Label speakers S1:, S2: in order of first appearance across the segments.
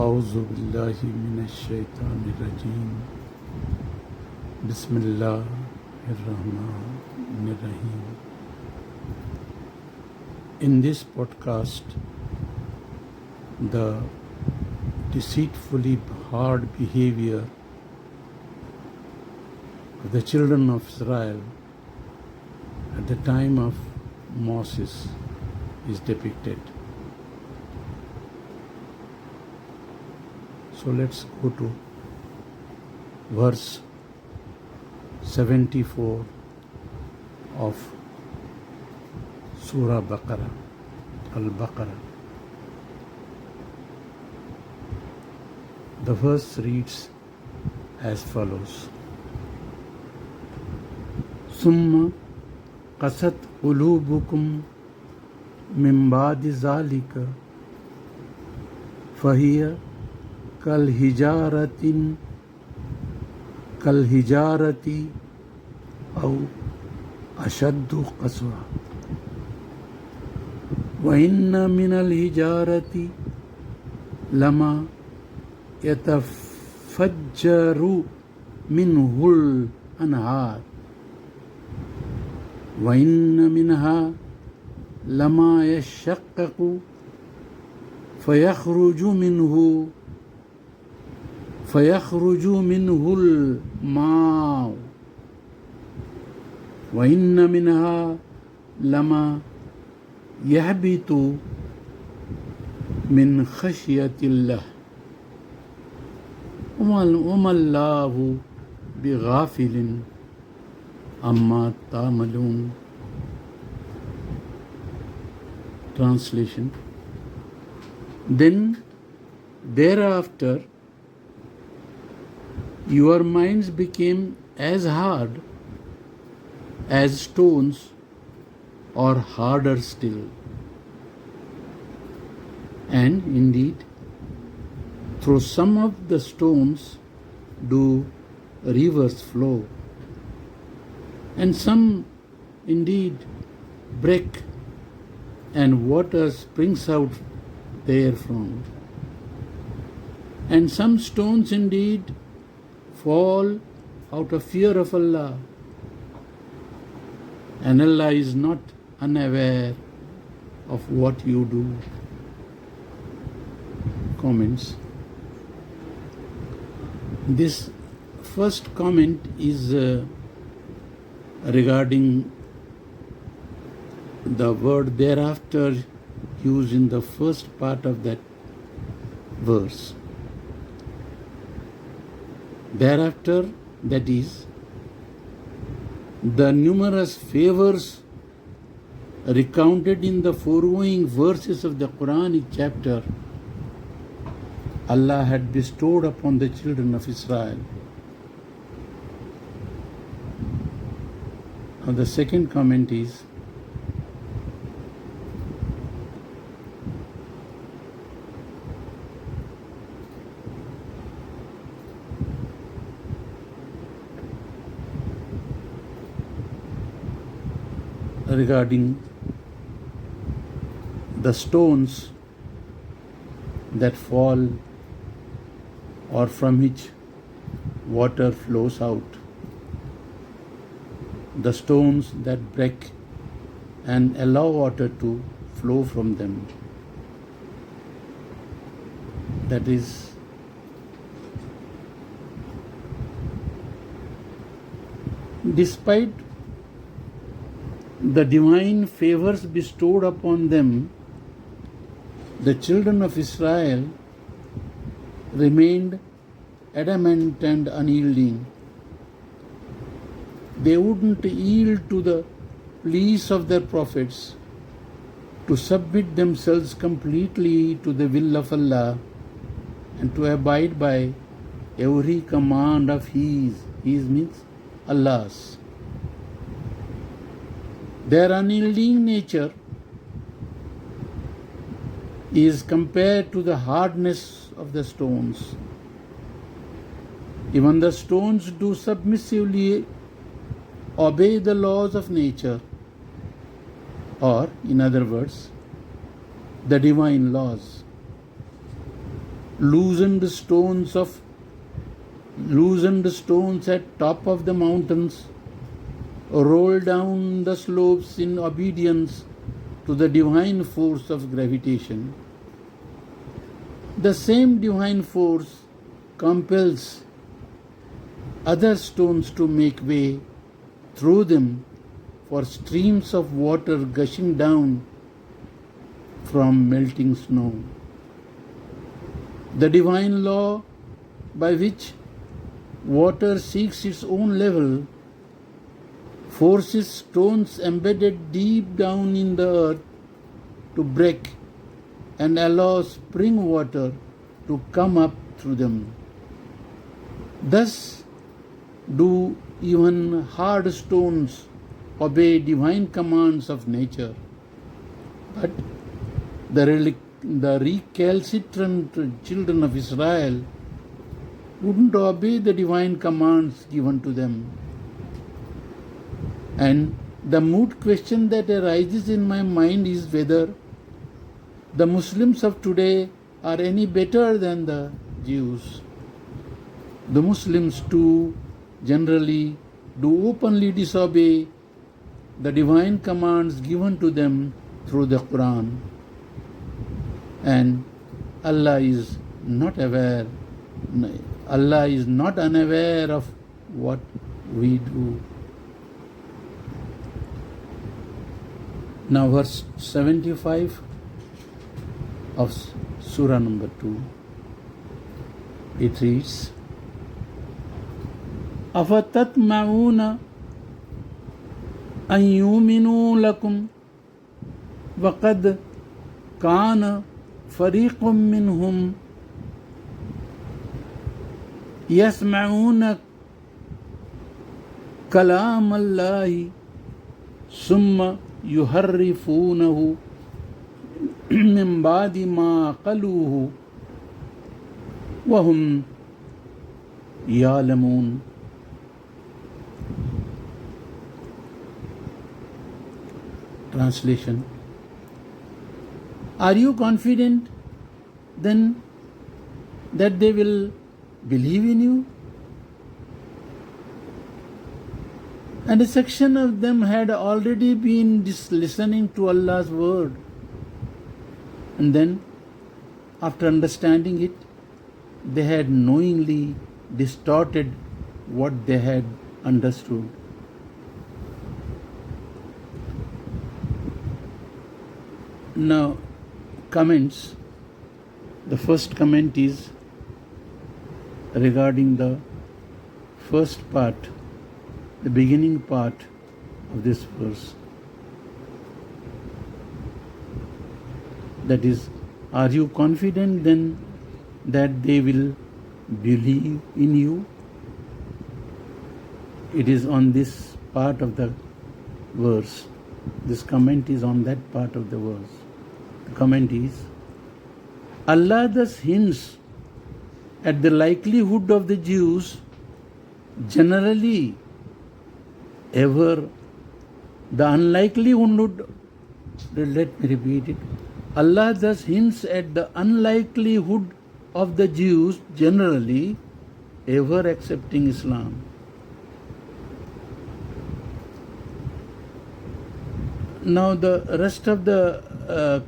S1: أعوذ بالله من الشيطان الرجيم بسم الله الرحمن الرحيم. In this podcast, the deceitfully hard behavior of the children of Israel at the time of Moses is depicted. So let's go to verse 74 of Surah Al-Baqarah. The verse reads as follows: ثم قست قلوبكم من بعد ذلك فهي كالحجارة أو أشد قسوة وإن من الحجارة لما يتفجر منه الأنهار وإن منها لما يشقق فيخرج منه الماء وإن منها لما يهبط من خشية الله وما الله بغافل عما تعملون. Translation: Then thereafter your minds became as hard as stones or harder still. And indeed, through some of the stones do rivers flow, and some indeed break, and water springs out therefrom. And some stones indeed fall out of fear of Allah, and Allah is not unaware of what you do. Comments. This first comment is regarding the word thereafter used in the first part of that verse. Thereafter, that is, the numerous favors recounted in the foregoing verses of the Qur'aanic chapter Allah had bestowed upon the children of Israel. Now the second comment is: regarding the stones that fall or from which water flows out, the stones that break and allow water to flow from them. That is, despite the divine favors bestowed upon them, the children of Israel remained adamant and unyielding. They wouldn't yield to the pleas of their prophets to submit themselves completely to the will of Allah and to abide by every command of His means Allah's. Their unyielding nature is compared to the hardness of the stones. Even the stones do submissively obey the laws of nature, or in other words, the divine laws. loosened stones at top of the mountains, roll down the slopes in obedience to the divine force of gravitation. The same divine force compels other stones to make way through them for streams of water gushing down from melting snow. The divine law by which water seeks its own level forces stones embedded deep down in the earth to break and allows spring water to come up through them. Thus do even hard stones obey divine commands of nature. But the recalcitrant children of Israel wouldn't obey the divine commands given to them. And the moot question that arises in my mind is whether the Muslims of today are any better than the Jews. The Muslims too generally do openly disobey the divine commands given to them through the Quran. And Allah is not unaware of what we do. Now verse 75 of Surah number 2. It reads, أَفَتَطْمَعُونَ أَن يُؤْمِنُوا لَكُمْ وَقَدْ كَانَ فَرِيقٌ مِّنْهُمْ يَسْمَعُونَ كَلَامَ اللَّهِ ثُمَّ يُحَرِّفُونَهُ من بعد ما قلوه وهم يعلمون. Translation: Are you confident then that they will believe in you? And a section of them had already been listening to Allah's word. And then, after understanding it, they had knowingly distorted what they had understood. Now, comments. The first comment is regarding the first part, the beginning part of this verse. That is, are you confident then that they will believe in you? It is on this part of the verse. This comment is on that part of the verse. The comment is, Allah thus hints at the likelihood of the Jews generally ever the unlikelihood. Let me repeat it. Allah thus hints at the unlikelihood of the Jews generally ever accepting Islam. Now the rest of the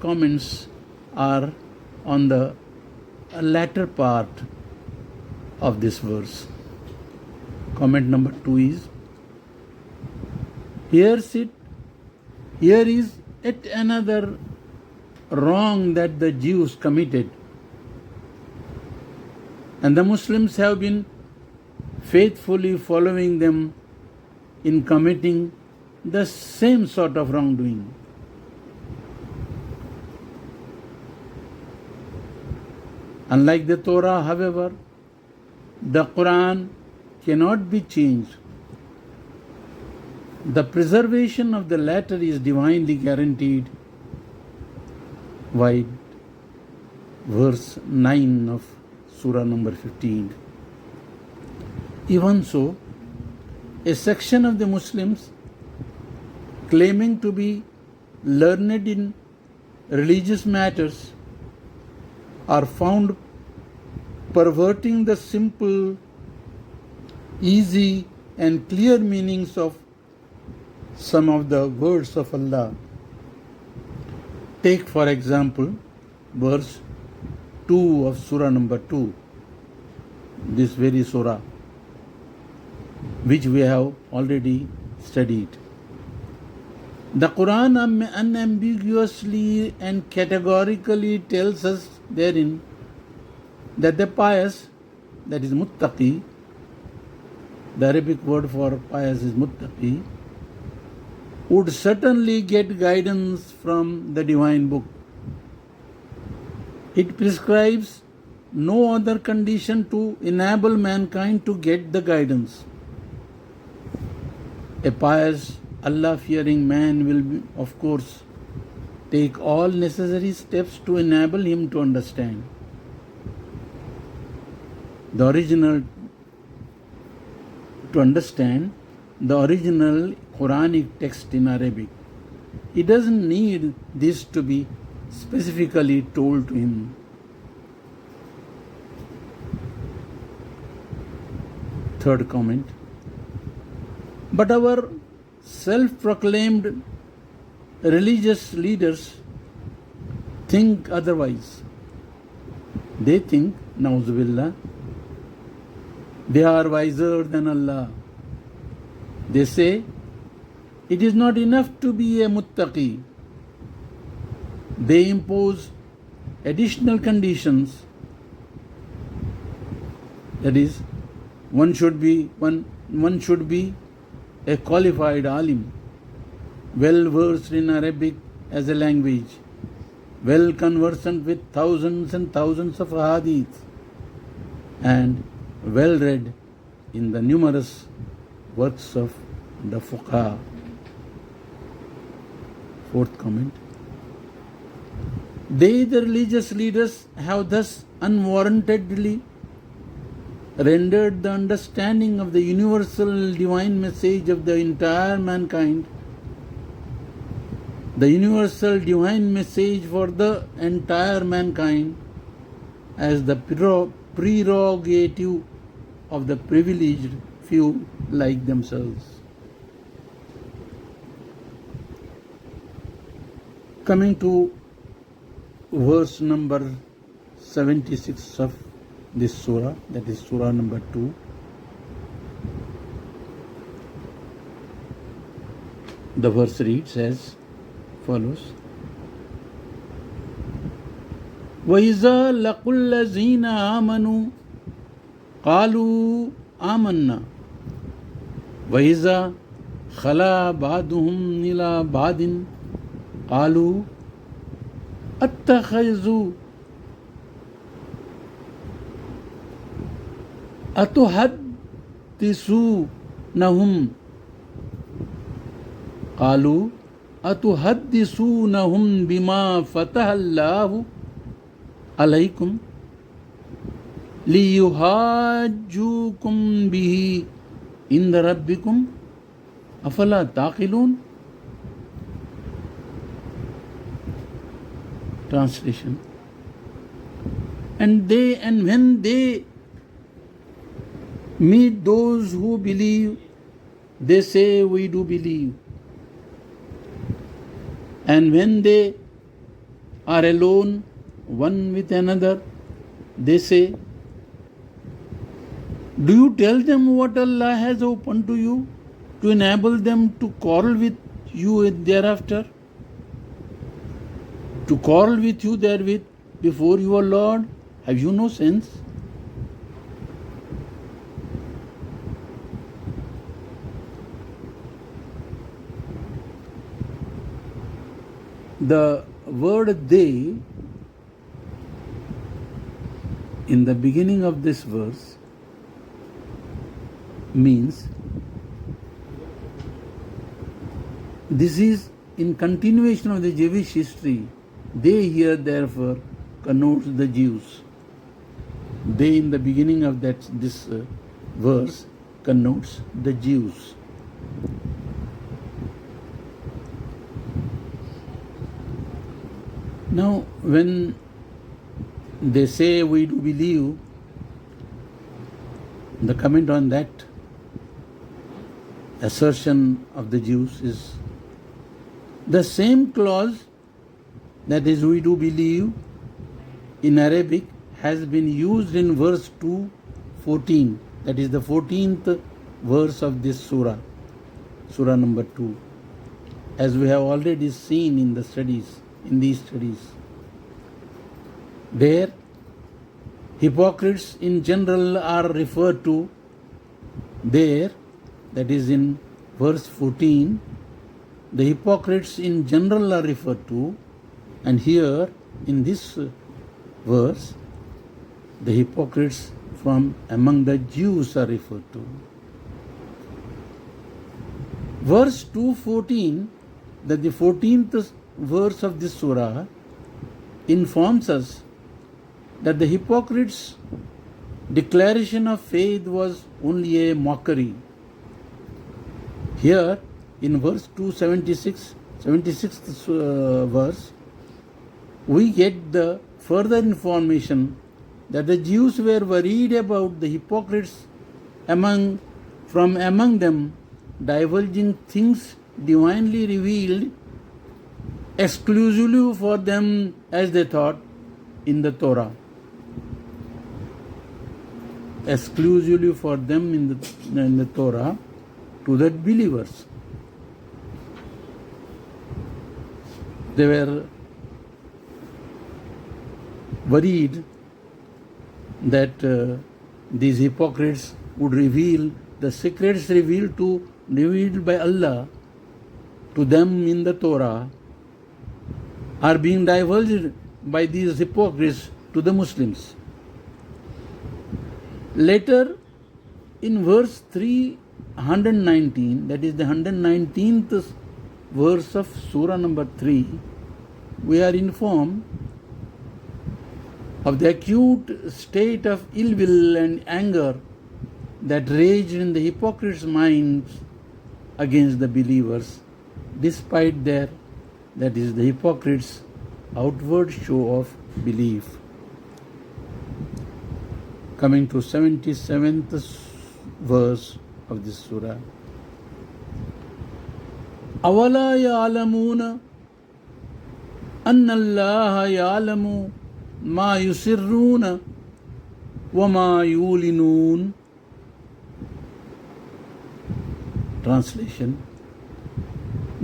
S1: comments are on the latter part of this verse. Comment number 2 is, here is yet another wrong that the Jews committed, and the Muslims have been faithfully following them in committing the same sort of wrongdoing. Unlike the Torah, however, the Quran cannot be changed. The preservation of the latter is divinely guaranteed. Why? Verse 9 of Surah number 15. Even so, a section of the Muslims claiming to be learned in religious matters are found perverting the simple, easy and clear meanings of some of the words of Allah. Take for example verse 2 of Surah number 2, this very Surah, which we have already studied. The Quran unambiguously and categorically tells us therein that the pious, that is muttaqi, the Arabic word for pious is muttaqi, would certainly get guidance from the divine book. It prescribes no other condition to enable mankind to get the guidance. A pious, Allah-fearing man will, of course, take all necessary steps to enable him to understand. To understand the original Qur'aanic text in Arabic. He doesn't need this to be specifically told to him. Third comment. But our self-proclaimed religious leaders think otherwise. They think, na'uzubillah, they are wiser than Allah. They say, it is not enough to be a muttaqi. They impose additional conditions. That is, one should be a qualified alim, well versed in Arabic as a language, well conversant with thousands and thousands of hadith, and well read in the numerous works of the fuqaha. Fourth comment. They, the religious leaders, have thus unwarrantedly rendered the understanding of the universal divine message of the entire mankind, the universal divine message for the entire mankind, as the prerogative of the privileged few like themselves. Coming to verse number 76 of this surah, that is surah number 2. The verse reads as follows. وَإِذَا لَقُوا الَّذِينَ آمَنُوا قَالُوا آمَنَّا وَإِذَا خَلَا بَعْضُهُمْ إِلَى بَعْضٍ قَالُوا أَتَّخَذُوا أَتُحَدِّثُونَهُمْ قَالُوا أَتُحَدِّثُونَهُمْ بِمَا فَتَحَ اللَّهُ عَلَيْكُمْ لِيُحَاجُّوكُمْ بِهِ عِنْدَ رَبِّكُمْ أَفَلَا تَعْقِلُونَ. Translation. And when they meet those who believe, they say, we do believe. And when they are alone, one with another, they say, do you tell them what Allah has opened to you to enable them to quarrel with you thereafter? To quarrel with you therewith before your Lord? Have you no sense? The word they in the beginning of this verse means this is in continuation of the Jewish history. They here therefore connotes the Jews. They in the beginning of this verse connotes the Jews. Now when they say we do believe, The comment on that assertion of the Jews is the same clause, that is, we do believe in Arabic, has been used in verse 2:14. That is the 14th verse of this surah, surah number 2, as we have already seen in these studies. There, hypocrites in general are referred to. There, that is in verse 14, the hypocrites in general are referred to, and here in this verse, the hypocrites from among the Jews are referred to. Verse 2:14, that the 14th verse of this surah, informs us that the hypocrites' declaration of faith was only a mockery. Here, in verse 276, 76th verse, we get the further information that the Jews were worried about the hypocrites from among them divulging things divinely revealed exclusively for them, as they thought, in the Torah. Exclusively for them in the Torah, to the believers. They were worried that these hypocrites would reveal the secrets revealed by Allah to them in the Torah are being divulged by these hypocrites to the Muslims. Later, in verse 319, that is the 119th verse of Surah number 3, we are informed of the acute state of ill will and anger that raged in the hypocrites' minds against the believers, despite their, that is, the hypocrites' outward show of belief. Coming to 77th verse of this surah. أَوَلَا يَعْلَمُونَ أَنَّ اللَّهَ يَعْلَمُ مَا يُسِرُّونَ وَمَا يُعْلِنُونَ. Translation.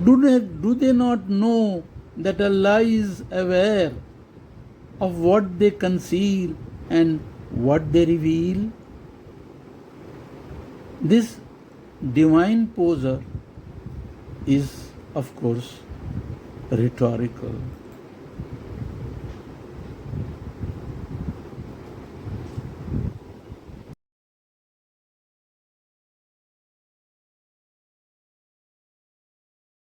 S1: Do they not know that Allah is aware of what they conceal and what they reveal? This divine poser is, of course, rhetorical.